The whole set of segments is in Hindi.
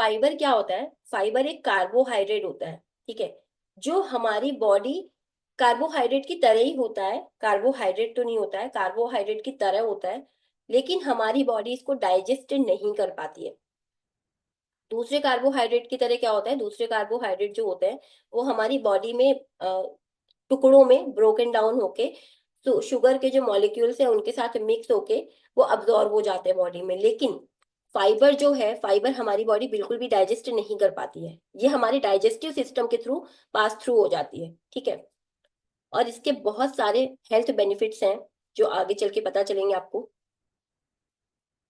फाइबर क्या होता है? फाइबर एक कार्बोहाइड्रेट होता है, ठीक है, जो हमारी बॉडी कार्बोहाइड्रेट की तरह ही होता है। कार्बोहाइड्रेट तो नहीं होता है, कार्बोहाइड्रेट की तरह होता है, लेकिन हमारी बॉडी इसको डाइजेस्ट नहीं कर पाती है। दूसरे कार्बोहाइड्रेट की तरह क्या होता है? दूसरे कार्बोहाइड्रेट जो होते हैं वो हमारी बॉडी में टुकड़ों में ब्रोकन डाउन होके, तो शुगर के जो मॉलिक्यूल्स हैं उनके साथ मिक्स होके वो अब्जॉर्ब हो जाते हैं बॉडी में। लेकिन फाइबर जो है, फाइबर हमारी बॉडी बिल्कुल भी डाइजेस्ट नहीं कर पाती है, ये हमारे डाइजेस्टिव सिस्टम के थ्रू पास थ्रू हो जाती है, ठीक है। और इसके बहुत सारे हेल्थ बेनिफिट्स हैं जो आगे चल के पता चलेंगे आपको।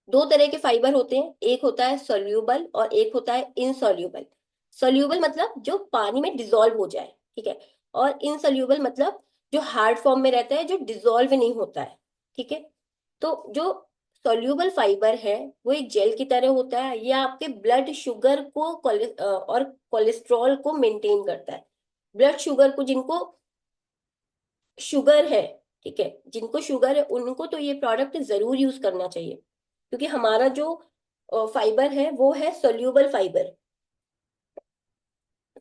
दो तरह के फाइबर होते हैं, एक होता है सोल्यूबल और एक होता है इनसोल्यूबल। सोल्यूबल मतलब जो पानी में डिजोल्व हो जाए, ठीक है, और इनसोल्यूबल मतलब जो हार्ड फॉर्म में रहता है, जो डिजोल्व नहीं होता है, ठीक है। तो जो सोल्यूबल फाइबर है वो एक जेल की तरह होता है, ये आपके ब्लड शुगर को और कोलेस्ट्रॉल को मेंटेन करता है। ब्लड शुगर को, जिनको शुगर है, ठीक है, जिनको शुगर है उनको तो ये प्रोडक्ट जरूर यूज करना चाहिए, क्योंकि हमारा जो फाइबर है वो है सोल्यूबल फाइबर।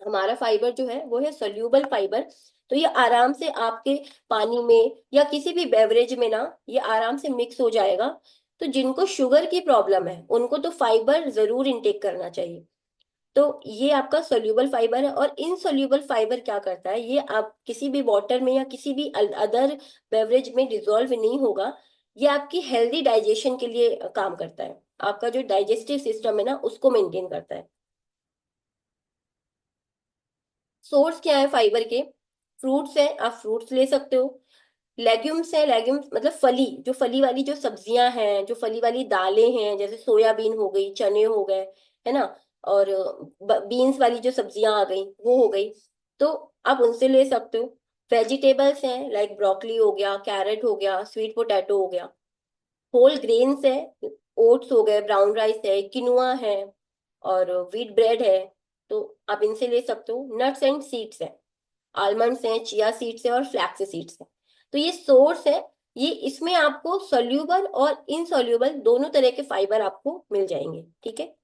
हमारा फाइबर जो है वो है सोल्यूबल फाइबर। तो ये आराम से आपके पानी में या किसी भी बेवरेज में ना, ये आराम से मिक्स हो जाएगा। तो जिनको शुगर की प्रॉब्लम है उनको तो फाइबर जरूर इनटेक करना चाहिए। तो ये आपका सोल्यूबल फाइबर है। और इनसोल्यूबल फाइबर क्या करता है? ये आप किसी भी वाटर में या किसी भी अदर बेवरेज में डिजोल्व नहीं होगा। ये आपकी हेल्दी डाइजेशन के लिए काम करता है, आपका जो डाइजेस्टिव सिस्टम है ना उसको मेंटेन करता है। सोर्स क्या है फाइबर के? फ्रूट्स हैं, आप फ्रूट्स ले सकते हो। लेग्यूम्स है, लेग्यूम्स मतलब फली, जो फली वाली जो सब्जियां हैं, जो फली वाली दालें हैं, जैसे सोयाबीन हो गई, चने हो गए, है ना, और बीन्स वाली जो सब्जियां आ गई वो हो गई, तो आप उनसे ले सकते हो। वेजिटेबल्स हैं, लाइक ब्रोकली हो गया, कैरेट हो गया, स्वीट पोटैटो हो गया। होल ग्रेन्स है, ओट्स हो गए, ब्राउन राइस है, किनुआ है, और व्हीट ब्रेड है, तो आप इनसे ले सकते हो। नट्स एंड सीड्स है, आलमंड्स हैं, चिया सीड्स हैं और फ्लैक्स सीड्स हैं। तो ये सोर्स है, ये इसमें आपको सोल्यूबल और इनसोल्यूबल दोनों तरह के फाइबर आपको मिल जाएंगे, ठीक है।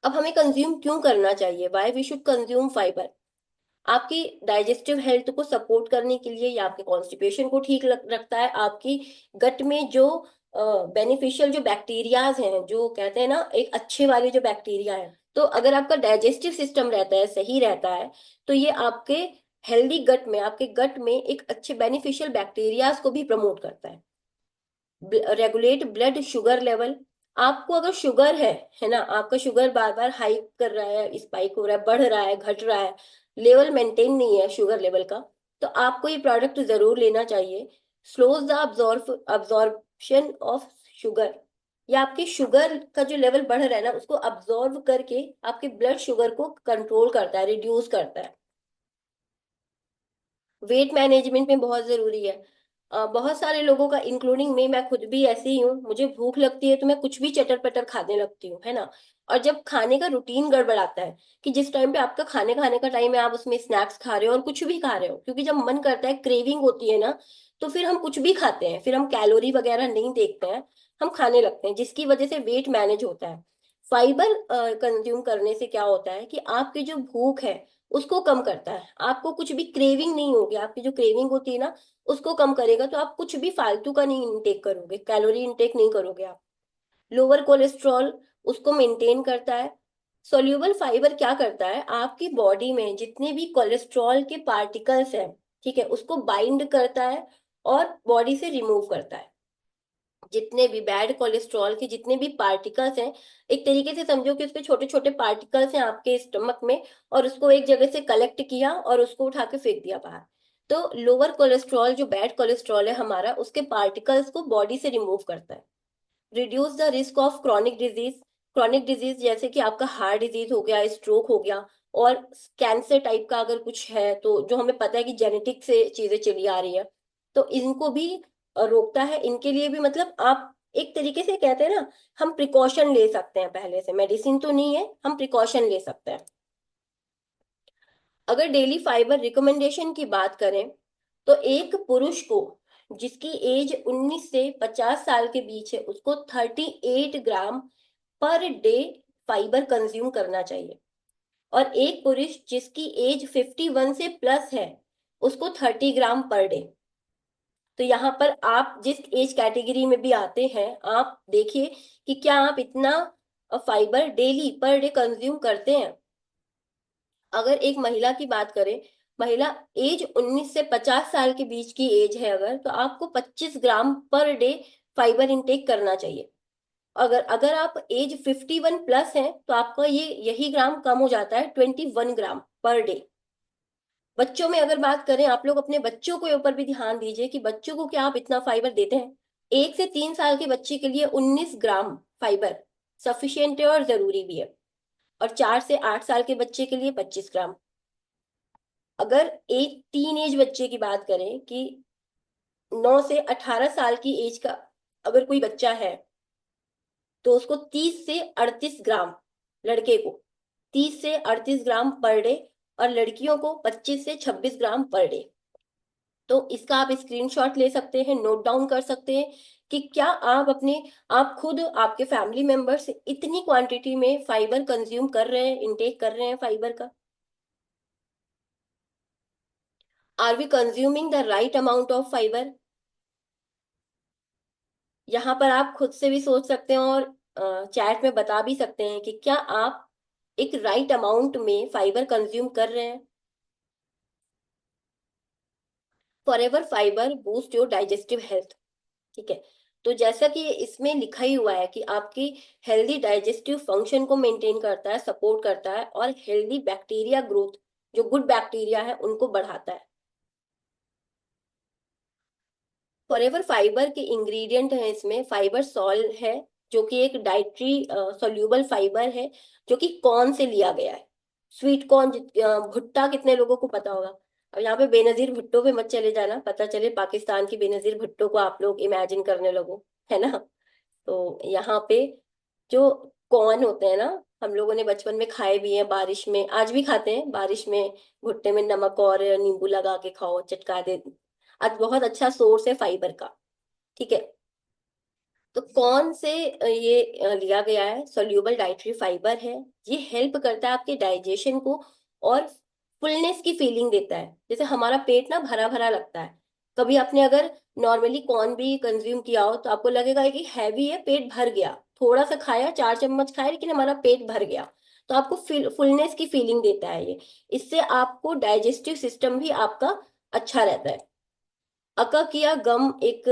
अब हमें कंज्यूम क्यों करना चाहिए? Why we should consume fibre? आपकी डाइजेस्टिव हेल्थ को सपोर्ट करने के लिए, या आपके कॉन्स्टिपेशन को ठीक रखता है। आपकी गट में जो बेनिफिशियल जो बैक्टीरियाज हैं, जो कहते हैं ना एक अच्छे वाले जो बैक्टीरिया है, तो अगर आपका डाइजेस्टिव सिस्टम रहता है, सही रहता है, तो ये आपके हेल्दी गट में, आपके गट में एक अच्छे बेनिफिशियल बैक्टीरियाज को भी प्रमोट करता है। Regulate blood sugar level. आपको अगर शुगर है ना, आपका शुगर बार बार हाइक कर रहा है, स्पाइक हो रहा है, बढ़ रहा है, घट रहा है, लेवल मेंटेन नहीं है शुगर लेवल का, तो आपको ये प्रोडक्ट जरूर लेना चाहिए। Slows the absorption of sugar. या आपके शुगर का जो लेवल बढ़ रहा है ना उसको अब्जॉर्व करके आपके ब्लड शुगर को कंट्रोल करता है, रिड्यूस करता है। वेट मैनेजमेंट में बहुत जरूरी है। बहुत सारे लोगों का, इंक्लूडिंग मैं खुद भी ऐसी ही हूँ, मुझे भूख लगती है तो मैं कुछ भी चटर पटर खाने लगती हूँ, है ना। और जब खाने का रूटीन गड़बड़ाता है, कि जिस टाइम पे आपका खाने खाने का टाइम है आप उसमें स्नैक्स खा रहे हो और कुछ भी खा रहे हो, क्योंकि जब मन करता है, क्रेविंग होती है ना, तो फिर हम कुछ भी खाते हैं, फिर हम कैलोरी वगैरह नहीं देखते हैं, हम खाने लगते हैं, जिसकी वजह से वेट मैनेज होता है। फाइबर कंज्यूम करने से क्या होता है कि आपकी जो भूख है उसको कम करता है, आपको कुछ भी क्रेविंग नहीं होगी, आपकी जो क्रेविंग होती है ना उसको कम करेगा, तो आप कुछ भी फालतू का नहीं इंटेक करोगे, कैलोरी इंटेक नहीं करोगे आप। लोअर कोलेस्ट्रॉल उसको मेंटेन करता है। सोल्यूबल फाइबर क्या करता है? आपकी बॉडी में जितने भी कोलेस्ट्रॉल के पार्टिकल्स हैं, ठीक है, उसको बाइंड करता है और बॉडी से रिमूव करता है। जितने भी बैड कोलेस्ट्रॉल के जितने भी पार्टिकल्स हैं, एक तरीके से समझो कि उसके छोटे छोटे पार्टिकल्स हैं आपके स्टमक में, और उसको एक जगह से कलेक्ट किया और उसको उठा के फेंक दिया बाहर। तो लोअर कोलेस्ट्रॉल, जो बैड कोलेस्ट्रॉल है हमारा, उसके पार्टिकल्स को बॉडी से रिमूव करता है। Reduce the risk of chronic disease. Chronic disease जैसे कि आपका हार्ट डिजीज हो गया, स्ट्रोक हो गया, और कैंसर टाइप का अगर कुछ है, तो जो हमें पता है कि जेनेटिक से चीजें चली आ रही है, तो इनको भी रोकता है। इनके लिए भी मतलब आप एक तरीके से कहते हैं ना, हम प्रिकॉशन ले सकते हैं पहले से, मेडिसिन तो नहीं है, हम प्रिकॉशन ले सकते हैं। अगर डेली फाइबर रिकमेंडेशन की बात करें, तो एक पुरुष को जिसकी एज 19 से 50 साल के बीच है उसको 38 ग्राम पर डे फाइबर कंज्यूम करना चाहिए। और एक पुरुष जिसकी एज 51 से प्लस है उसको 30 ग्राम पर डे। तो यहाँ पर आप जिस एज कैटेगरी में भी आते हैं, आप देखिए कि क्या आप इतना fibre daily per day consume करते हैं। अगर एक महिला की बात करें, महिला एज 19 से 50 साल के बीच की एज है अगर, तो आपको 25 ग्राम पर डे फाइबर इंटेक करना चाहिए। अगर अगर आप एज 51 प्लस है तो आपका ये यही ग्राम कम हो जाता है 21 ग्राम पर डे। बच्चों में अगर बात करें, आप लोग अपने बच्चों के ऊपर भी ध्यान दीजिए कि बच्चों को क्या आप इतना फाइबर देते हैं। 1 से 3 साल के बच्चे के लिए 19 ग्राम फाइबर सफिशियंट है और जरूरी भी है। और 4 से 8 साल के बच्चे के लिए 25 ग्राम। अगर एक टीन एज बच्चे की बात करें कि 9 से 18 साल की एज का अगर कोई बच्चा है, तो उसको 30 से 38 ग्राम, लड़के को 30 से 38 ग्राम पर डे, और लड़कियों को 25 से 26 ग्राम पर डे। तो इसका आप स्क्रीनशॉट ले सकते हैं, नोट डाउन कर सकते हैं कि क्या आप खुद आपके फैमिली मेंबर से इतनी क्वांटिटी में फाइबर कंज्यूम कर रहे हैं, इंटेक कर रहे हैं फाइबर का। Are we consuming the right amount of fibre. यहाँ पर आप खुद से भी सोच सकते हैं और चैट में बता भी सकते हैं कि क्या आप एक राइट अमाउंट में फाइबर कंज्यूम कर रहे हैं। Forever fibre boost your digestive health. ठीक है। तो जैसा कि इसमें लिखा ही हुआ है कि आपकी हेल्दी डाइजेस्टिव फंक्शन को मेंटेन करता है, सपोर्ट करता है, और हेल्दी बैक्टीरिया ग्रोथ, जो गुड बैक्टीरिया है उनको बढ़ाता है। फॉरएवर फाइबर के इंग्रेडिएंट है इसमें, फाइबर सॉल है जो कि एक डाइटरी सॉल्यूबल फाइबर है, जो कि कॉर्न से लिया गया है। स्वीट कॉर्न, भुट्टा कितने लोगों को पता होगा। अब यहाँ पे बेनजीर भुट्टो पे मत चले जाना, पता चले पाकिस्तान की बेनजीर भुट्टो को आप लोग इमेजिन करने लगो, है ना। तो यहाँ पे जो कॉर्न होते हैं ना, हम लोगों ने बचपन में खाए भी हैं, बारिश में आज भी खाते हैं, बारिश में भुट्टे में नमक और नींबू लगा के खाओ, चटका दे। आज बहुत अच्छा सोर्स है फाइबर का। ठीक है। तो कौन से ये लिया गया है, सोल्यूबल डाइटरी फाइबर है। ये हेल्प करता है आपके डाइजेशन को, और फुलनेस की फीलिंग देता है। जैसे हमारा पेट ना भरा भरा लगता है, कभी आपने अगर नॉर्मली कॉर्न भी कंज्यूम किया हो तो आपको लगेगा कि हैवी है, पेट भर गया, थोड़ा सा खाया, 4 चम्मच खाया, लेकिन हमारा पेट भर गया। तो आपको फुलनेस की फीलिंग देता है ये। इससे आपको डाइजेस्टिव सिस्टम भी आपका अच्छा रहता है। अकाकिया गम एक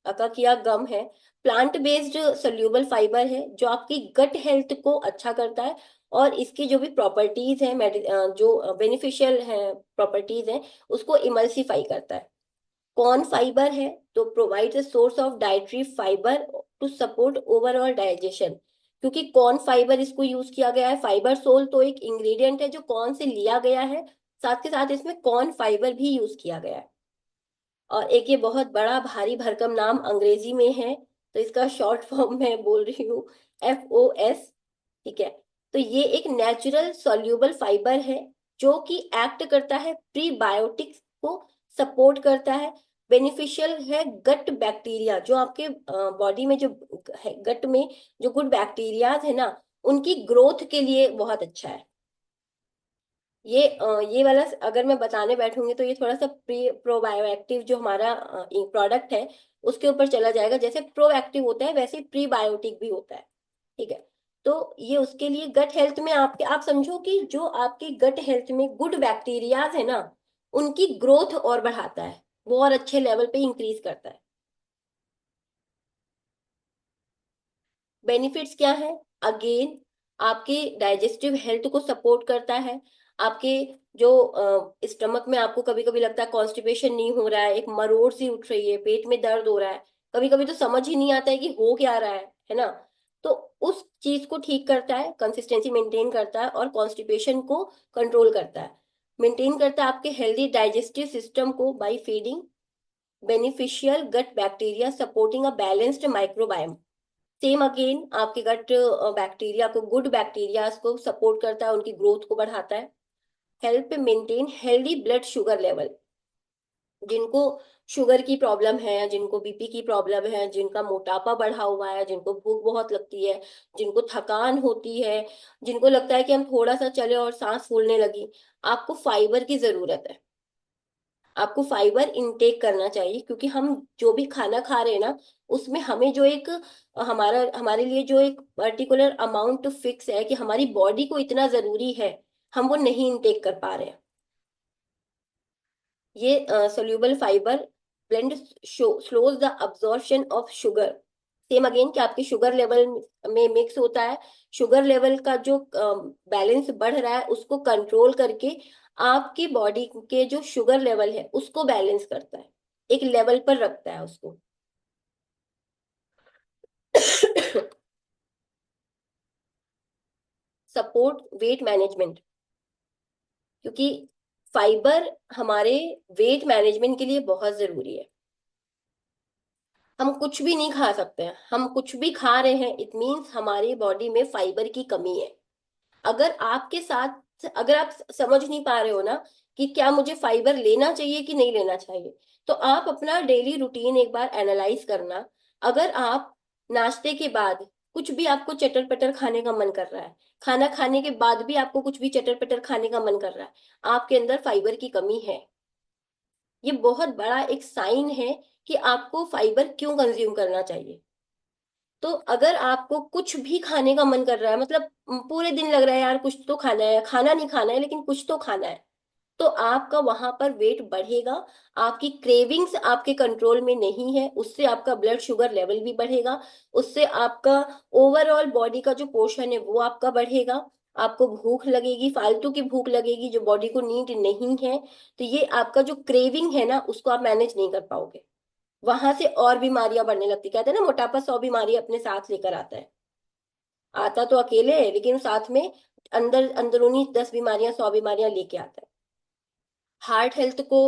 अकाकिया गम है, प्लांट बेस्ड सोल्यूबल फाइबर है जो आपकी गट हेल्थ को अच्छा करता है। और इसकी जो भी प्रॉपर्टीज हैं, जो बेनिफिशियल है प्रॉपर्टीज हैं, उसको इमल्सिफाई करता है। कॉर्न फाइबर है तो provides a source of dietary fibre to support overall digestion. क्योंकि कॉर्न फाइबर इसको यूज किया गया है, फाइबर सोल तो एक इंग्रेडिएंट है जो कॉर्न से लिया गया है, साथ के साथ इसमें कॉर्न फाइबर भी यूज किया गया है। और एक ये बहुत बड़ा भारी भरकम नाम अंग्रेजी में है, तो इसका शॉर्ट फॉर्म मैं बोल रही हूँ, FOS। ठीक है। तो ये एक नेचुरल सॉल्यूबल फाइबर है जो कि एक्ट करता है प्रीबायोटिक्स को सपोर्ट करता है। बेनिफिशियल है गट बैक्टीरिया, जो आपके बॉडी में जो गट में जो गुड बैक्टीरियाज है ना, उनकी ग्रोथ के लिए बहुत अच्छा है। ये वाला अगर मैं बताने बैठूंगी तो ये थोड़ा सा प्रोबायोएक्टिव जो हमारा प्रोडक्ट है उसके ऊपर चला जाएगा। जैसे प्रोएक्टिव होता है वैसे प्रीबायोटिक भी होता है। ठीक है। तो ये उसके लिए गट हेल्थ में आपके, आप समझो कि जो आपके गट हेल्थ में गुड बैक्टीरियाज है ना, उनकी ग्रोथ और बढ़ाता है, वो और अच्छे लेवल पे इंक्रीज करता है। बेनिफिट्स क्या है। अगेन, आपके डाइजेस्टिव हेल्थ को सपोर्ट करता है। आपके जो स्टमक में आपको कभी कभी लगता है कॉन्स्टिपेशन नहीं हो रहा है, एक मरोड़ सी उठ रही है, पेट में दर्द हो रहा है, कभी कभी तो समझ ही नहीं आता है कि हो क्या रहा है ना। तो उस चीज को ठीक करता है, कंसिस्टेंसी मेंटेन करता है, और कॉन्स्टिपेशन को कंट्रोल करता है। मेंटेन करता है आपके हेल्दी डाइजेस्टिव सिस्टम को by feeding beneficial gut bacteria, supporting a balanced microbiome. Same again आपके गट बैक्टीरिया को, गुड बैक्टीरिया को सपोर्ट करता है, उनकी ग्रोथ को बढ़ाता है। Help maintain healthy blood sugar level. जिनको शुगर की प्रॉब्लम है, जिनको बीपी की प्रॉब्लम है, जिनका मोटापा बढ़ा हुआ है, जिनको भूख बहुत लगती है, जिनको थकान होती है, जिनको लगता है कि हम थोड़ा सा चले और सांस फूलने लगी, आपको फाइबर की जरूरत है। आपको फाइबर इनटेक करना चाहिए, क्योंकि हम जो भी खाना खा रहे हैं ना, उसमें हमें जो एक हमारा हमारे लिए जो एक पर्टिकुलर अमाउंट फिक्स है कि हमारी बॉडी को इतना जरूरी है, हम वो नहीं इनटेक कर पा रहे हैं। ये soluble fibre blend slows the absorption of sugar. Same again कि आपकी शुगर लेवल में मिक्स होता है, शुगर लेवल का जो बैलेंस बढ़ रहा है उसको कंट्रोल करके आपकी बॉडी के जो शुगर लेवल है उसको बैलेंस करता है, एक लेवल पर रखता है उसको। सपोर्ट वेट मैनेजमेंट, क्योंकि फाइबर हमारे वेट मैनेजमेंट के लिए बहुत जरूरी है। हम कुछ भी नहीं खा सकते हैं, हम कुछ भी खा रहे हैं इट मीन्स हमारी बॉडी में फाइबर की कमी है। अगर आपके साथ, अगर आप समझ नहीं पा रहे हो ना कि क्या मुझे फाइबर लेना चाहिए कि नहीं लेना चाहिए, तो आप अपना डेली रूटीन एक बार एनालाइज करना। अगर आप नाश्ते के बाद कुछ भी आपको चटर पटर खाने का मन कर रहा है, खाना खाने के बाद भी आपको कुछ भी चटर पटर खाने का मन कर रहा है, आपके अंदर फाइबर की कमी है। ये बहुत बड़ा एक साइन है कि आपको फाइबर क्यों कंज्यूम करना चाहिए। तो अगर आपको कुछ भी खाने का मन कर रहा है, मतलब पूरे दिन लग रहा है यार कुछ तो खाना है, खाना नहीं खाना है लेकिन कुछ तो खाना है, तो आपका वहां पर वेट बढ़ेगा। आपकी क्रेविंग्स आपके कंट्रोल में नहीं है, उससे आपका ब्लड शुगर लेवल भी बढ़ेगा, उससे आपका ओवरऑल बॉडी का जो पोर्शन है वो आपका बढ़ेगा। आपको भूख लगेगी, फालतू की भूख लगेगी जो बॉडी को नीड नहीं है। तो ये आपका जो क्रेविंग है ना उसको आप मैनेज नहीं कर पाओगे, वहां से और बीमारियां बढ़ने लगती। कहते हैं ना, मोटापा 100 बीमारी अपने साथ लेकर आता है। आता तो अकेले है लेकिन साथ में अंदर अंदरूनी 10 बीमारियां 100 बीमारियां लेके आता है। हार्ट हेल्थ को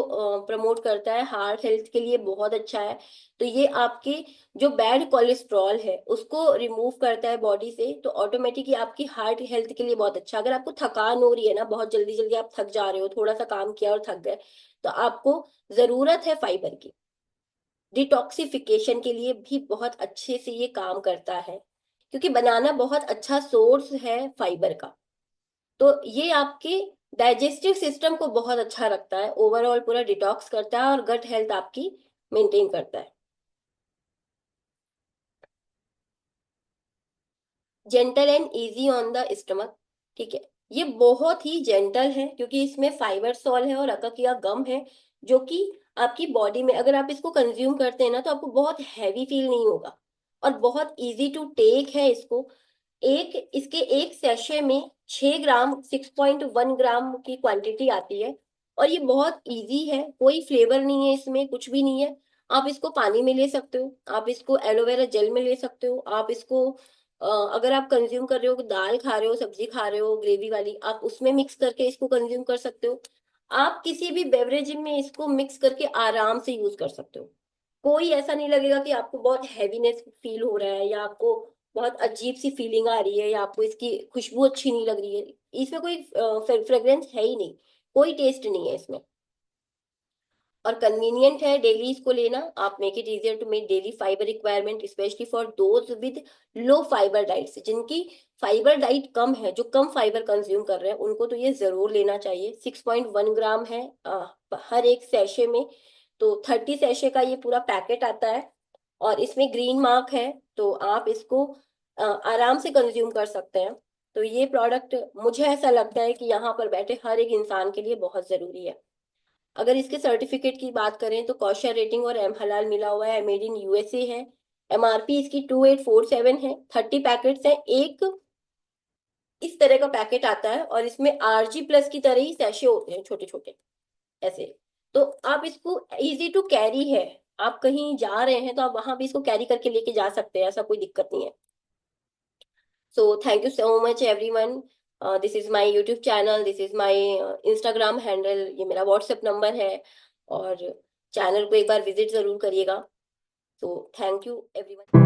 प्रमोट करता है, हार्ट हेल्थ के लिए बहुत अच्छा है। तो ये आपके जो बैड कोलेस्ट्रॉल है उसको रिमूव करता है बॉडी से, तो ऑटोमेटिकली आपकी हार्ट हेल्थ के लिए बहुत अच्छा। अगर आपको थकान हो रही है ना, बहुत जल्दी जल्दी आप थक जा रहे हो, थोड़ा सा काम किया और थक गए, तो आपको जरूरत है फाइबर की। डिटॉक्सिफिकेशन के लिए भी बहुत अच्छे से ये काम करता है, क्योंकि बनाना बहुत अच्छा सोर्स है फाइबर का। तो ये आपके डाइजेस्टिव सिस्टम को बहुत अच्छा रखता है, ओवरऑल पूरा डिटॉक्स करता है और गट हेल्थ आपकी मेंटेन करता है। Gentle and easy on the stomach, ठीक है। ये बहुत ही जेंटल है क्योंकि इसमें फाइबर सॉल है और अकाकिया गम है, जो कि आपकी बॉडी में अगर आप इसको कंज्यूम करते हैं ना तो आपको बहुत हैवी फील नहीं होगा, और बहुत इजी टू टेक है इसको। एक इसके एक सैशे में 6 ग्राम, 6.1 ग्राम की क्वांटिटी आती है, और ये बहुत इजी है, कोई फ्लेवर नहीं है इसमें, कुछ भी नहीं है। आप इसको पानी में ले सकते हो, आप इसको एलोवेरा जेल में ले सकते हो, आप इसको अगर आप कंज्यूम कर रहे हो, दाल खा रहे हो, सब्जी खा रहे हो ग्रेवी वाली, आप उसमें मिक्स करके इसको कंज्यूम कर सकते हो। आप किसी भी बेवरेज में इसको मिक्स करके आराम से यूज कर सकते हो। कोई ऐसा नहीं लगेगा कि आपको बहुत हैवीनेस फील हो रहा है, या आपको बहुत अजीब सी फीलिंग आ रही है, या आपको इसकी खुशबू अच्छी नहीं लग रही है। इसमें कोई फ्रेग्रेंस है ही नहीं, कोई टेस्ट नहीं है इसमें। और कन्वीनियंट है डेली इसको लेना। आप make it easier to make daily fibre requirement, specially for those with low fibre diets, जिनकी फाइबर डाइट कम है, जो कम फाइबर कंज्यूम कर रहे हैं, उनको तो ये जरूर लेना चाहिए। 6.1 ग्राम है हर एक सैशे में, तो 30 सैशे का ये पूरा पैकेट आता है, और इसमें ग्रीन मार्क है, तो आप इसको आराम से कंज्यूम कर सकते हैं। तो ये प्रोडक्ट मुझे ऐसा लगता है कि यहाँ पर बैठे हर एक इंसान के लिए बहुत जरूरी है। अगर इसके सर्टिफिकेट की बात करें तो कॉशर रेटिंग और एम हलाल मिला हुआ है, मेड इन यूएसए है। एमआरपी इसकी 2847 है। 30 पैकेट्स हैं, एक इस तरह का पैकेट आता है, और इसमें आरजी प्लस की तरह ही सैशे होते हैं छोटे छोटे ऐसे। तो आप इसको इजी टू कैरी है, आप कहीं जा रहे हैं तो आप वहां भी इसको कैरी करके लेके जा सकते हैं, ऐसा कोई दिक्कत नहीं है। So thank you so much everyone. This is my YouTube channel, this is my Instagram handle, ये मेरा व्हाट्सएप नंबर है, और चैनल को एक बार विजिट जरूर करिएगा। So thank you everyone.